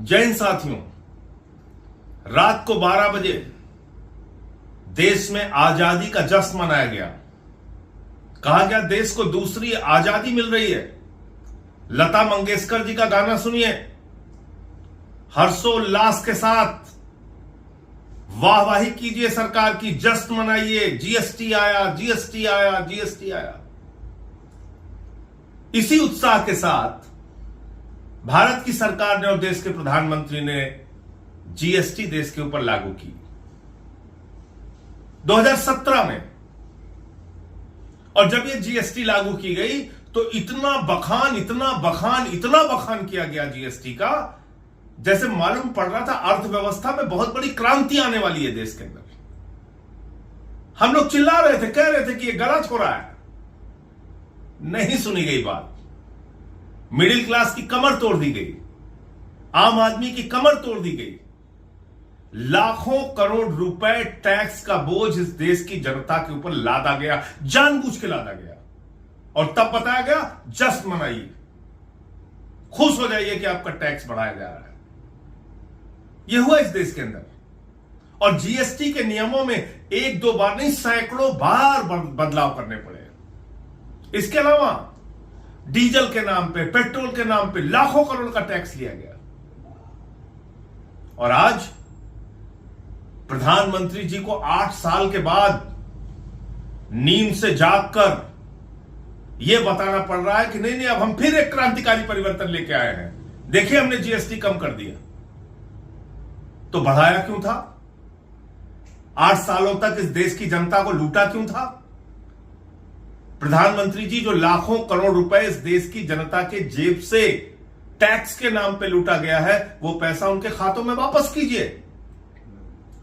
जय हिंद साथियों, रात को 12 बजे देश में आजादी का जश्न मनाया गया। कहा गया देश को दूसरी आजादी मिल रही है। लता मंगेशकर जी का गाना सुनिए, हर्षोल्लास के साथ वाहवाही कीजिए सरकार की, जश्न मनाइए। जीएसटी आया, जीएसटी आया, जीएसटी आया। इसी उत्साह के साथ भारत की सरकार ने और देश के प्रधानमंत्री ने जीएसटी देश के ऊपर लागू की 2017 में। और जब ये जीएसटी लागू की गई तो इतना बखान किया गया जीएसटी का, जैसे मालूम पड़ रहा था अर्थव्यवस्था में बहुत बड़ी क्रांति आने वाली है देश के अंदर। हम लोग चिल्ला रहे थे, कह रहे थे कि ये गलत हो रहा है। नहीं सुनी गई बात। मिडिल क्लास की कमर तोड़ दी गई, आम आदमी की कमर तोड़ दी गई। लाखों करोड़ रुपए टैक्स का बोझ इस देश की जनता के ऊपर लादा गया, जानबूझ के लादा गया। और तब बताया गया जश्न मनाइए, खुश हो जाइए कि आपका टैक्स बढ़ाया जा रहा है। यह हुआ इस देश के अंदर। और जीएसटी के नियमों में एक दो बार नहीं, सैकड़ों बार बदलाव करने पड़े। इसके अलावा डीजल के नाम पे, पेट्रोल के नाम पे लाखों करोड़ का टैक्स लिया गया। और आज प्रधानमंत्री जी को 8 साल के बाद नींद से जागकर यह बताना पड़ रहा है कि नहीं, अब हम फिर एक क्रांतिकारी परिवर्तन लेके आए हैं। देखिए, हमने जीएसटी कम कर दिया। तो बढ़ाया क्यों था? 8 सालों तक इस देश की जनता को लूटा क्यों था? प्रधानमंत्री जी, जो लाखों करोड़ रुपए इस देश की जनता के जेब से टैक्स के नाम पे लूटा गया है, वो पैसा उनके खातों में वापस कीजिए।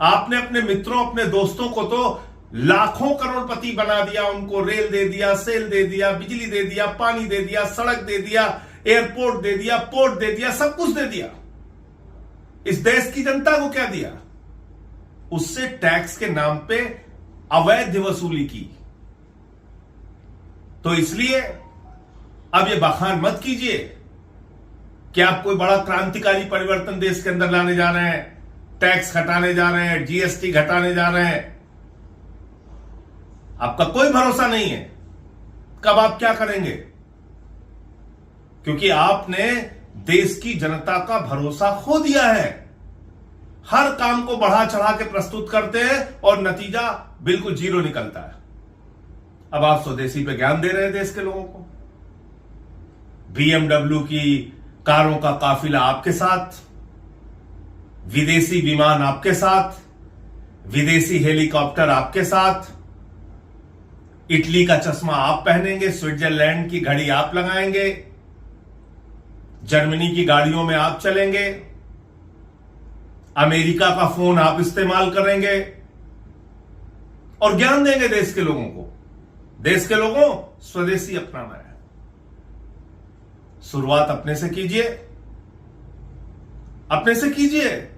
आपने अपने मित्रों, अपने दोस्तों को तो लाखों करोड़पति बना दिया, उनको रेल दे दिया, सेल दे दिया, बिजली दे दिया, पानी दे दिया, सड़क दे दिया, एयरपोर्ट दे दिया, पोर्ट दे दिया, सब कुछ दे दिया। इस देश की जनता को क्या दिया? उससे टैक्स के नाम पे अवैध वसूली की। तो इसलिए अब ये बखान मत कीजिए कि आप कोई बड़ा क्रांतिकारी परिवर्तन देश के अंदर लाने जा रहे हैं, टैक्स घटाने जा रहे हैं, जीएसटी घटाने जा रहे हैं। आपका कोई भरोसा नहीं है कब आप क्या करेंगे, क्योंकि आपने देश की जनता का भरोसा खो दिया है। हर काम को बढ़ा चढ़ा के प्रस्तुत करते हैं और नतीजा बिल्कुल जीरो निकलता है। अब आप स्वदेशी पे ज्ञान दे रहे हैं देश के लोगों को। बीएमडब्ल्यू की कारों का काफिला आपके साथ, विदेशी विमान आपके साथ, विदेशी हेलीकॉप्टर आपके साथ, इटली का चश्मा आप पहनेंगे, स्विट्जरलैंड की घड़ी आप लगाएंगे, जर्मनी की गाड़ियों में आप चलेंगे, अमेरिका का फोन आप इस्तेमाल करेंगे और ज्ञान देंगे देश के लोगों को। देश के लोगों, स्वदेशी अपनाना है। शुरुआत अपने से कीजिए, अपने से कीजिए।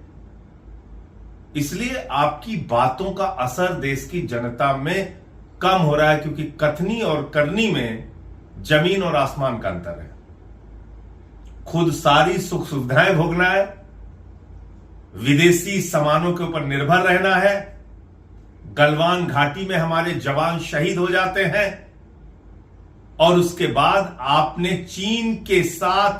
इसलिए आपकी बातों का असर देश की जनता में कम हो रहा है, क्योंकि कथनी और करनी में जमीन और आसमान का अंतर है। खुद सारी सुख सुविधाएं भोगना है, विदेशी सामानों के ऊपर निर्भर रहना है। गलवान घाटी में हमारे जवान शहीद हो जाते हैं और उसके बाद आपने चीन के साथ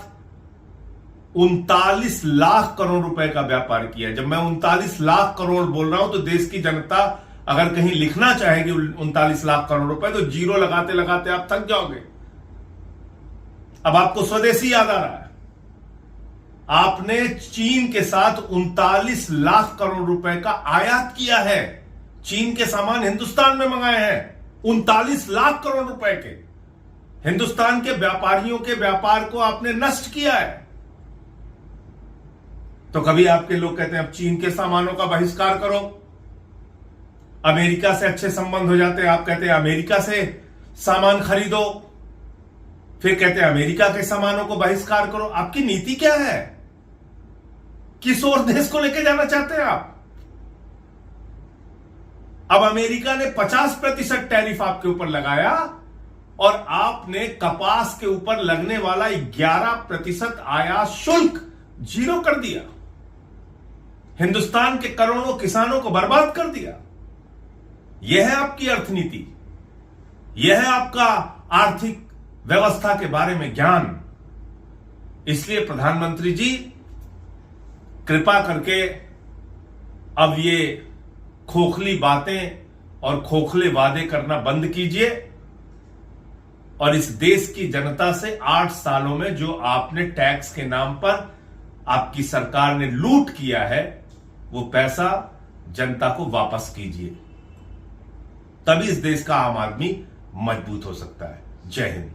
39 लाख करोड़ रुपए का व्यापार किया। जब मैं 39 लाख करोड़ बोल रहा हूं तो देश की जनता अगर कहीं लिखना चाहेगी 39 लाख करोड़ रुपए, तो जीरो लगाते लगाते आप थक जाओगे। अब आपको स्वदेशी याद आ रहा है। आपने चीन के साथ 39 लाख करोड़ रुपए का आयात किया है। चीन के सामान हिंदुस्तान में मंगाए हैं 39 लाख करोड़ रुपए के। हिंदुस्तान के व्यापारियों के व्यापार को आपने नष्ट किया है। तो कभी आपके लोग कहते हैं अब चीन के सामानों का बहिष्कार करो, अमेरिका से अच्छे संबंध हो जाते हैं, आप कहते हैं अमेरिका से सामान खरीदो, फिर कहते हैं अमेरिका के सामानों को बहिष्कार करो। आपकी नीति क्या है? किस ओर देश को लेके जाना चाहते हैं आप? अब अमेरिका ने 50% टैरिफ आपके ऊपर लगाया और आपने कपास के ऊपर लगने वाला 11% आयात शुल्क जीरो कर दिया, हिंदुस्तान के करोड़ों किसानों को बर्बाद कर दिया। यह है आपकी अर्थनीति, यह है आपका आर्थिक व्यवस्था के बारे में ज्ञान। इसलिए प्रधानमंत्री जी, कृपा करके अब ये खोखली बातें और खोखले वादे करना बंद कीजिए और इस देश की जनता से 8 सालों में जो आपने टैक्स के नाम पर आपकी सरकार ने लूट किया है, वो पैसा जनता को वापस कीजिए। तभी इस देश का आम आदमी मजबूत हो सकता है। जय हिंद।